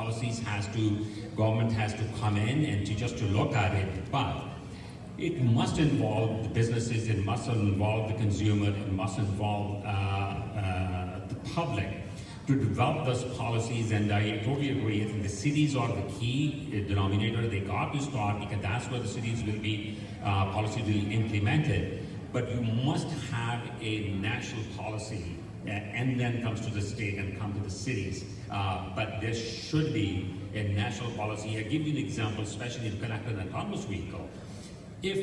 policies government has to come in and to look at it, but it must involve the businesses, it must involve the consumer, it must involve the public to develop those policies. And I totally agree. I think the cities are the key denominator. They got to start because that's where the cities will be, policies will be implemented. But you must have a national policy, and then comes to the state and come to the cities. But there should be a national policy. I'll give you an example, especially in connected and autonomous vehicle. If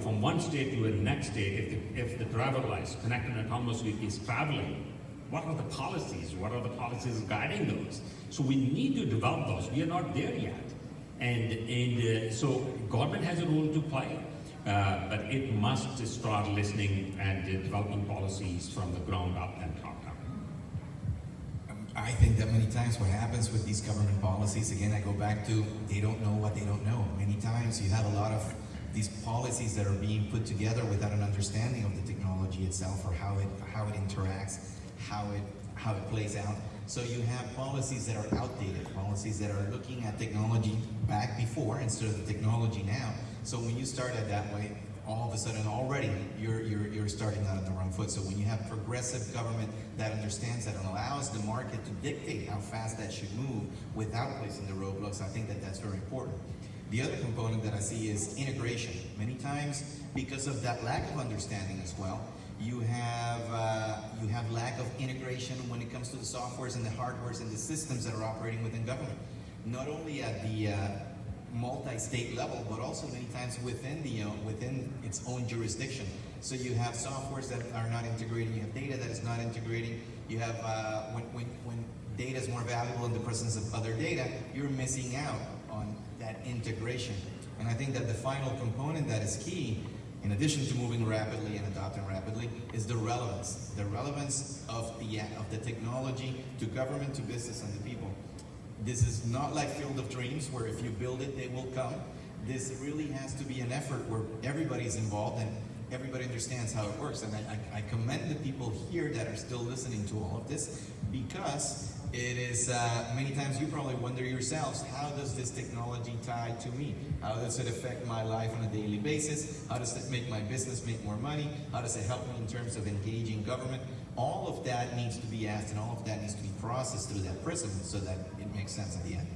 from one state to the next state, if the driverless connected and autonomous vehicle is traveling, what are the policies? What are the policies guiding those? So we need to develop those. We are not there yet. And so government has a role to play, but it must start listening and developing policies from the ground up and top down. I think that many times what happens with these government policies, again, I go back to they don't know what they don't know. Many times you have a lot of these policies that are being put together without an understanding of the technology itself or how it interacts, how it plays out. So you have policies that are outdated, policies that are looking at technology back before instead of the technology now. So when you start it that way, all of a sudden already you're starting out on the wrong foot. So when you have progressive government that understands that and allows the market to dictate how fast that should move without placing the roadblocks, I think that that's very important. The other component that I see is integration. Many times, because of that lack of understanding as well, you have lack of integration when it comes to the softwares and the hardwares and the systems that are operating within government. Not only at the multi-state level, but also many times within its own jurisdiction. So you have softwares that are not integrating, you have data that is not integrating, you have, when data is more valuable in the presence of other data, you're missing out on that integration. And I think that the final component that is key, in addition to moving rapidly and adopting rapidly, is the relevance. The relevance of the technology to government, to business, and to people. This is not like Field of Dreams, where if you build it, they will come. This really has to be an effort where everybody's involved and everybody understands how it works. And I commend the people here that are still listening to all of this, because it is, many times you probably wonder yourselves, how does this technology tie to me? How does it affect my life on a daily basis? How does it make my business make more money? How does it help me in terms of engaging government? All of that needs to be asked, and all of that needs to be processed through that prism so that it makes sense at the end.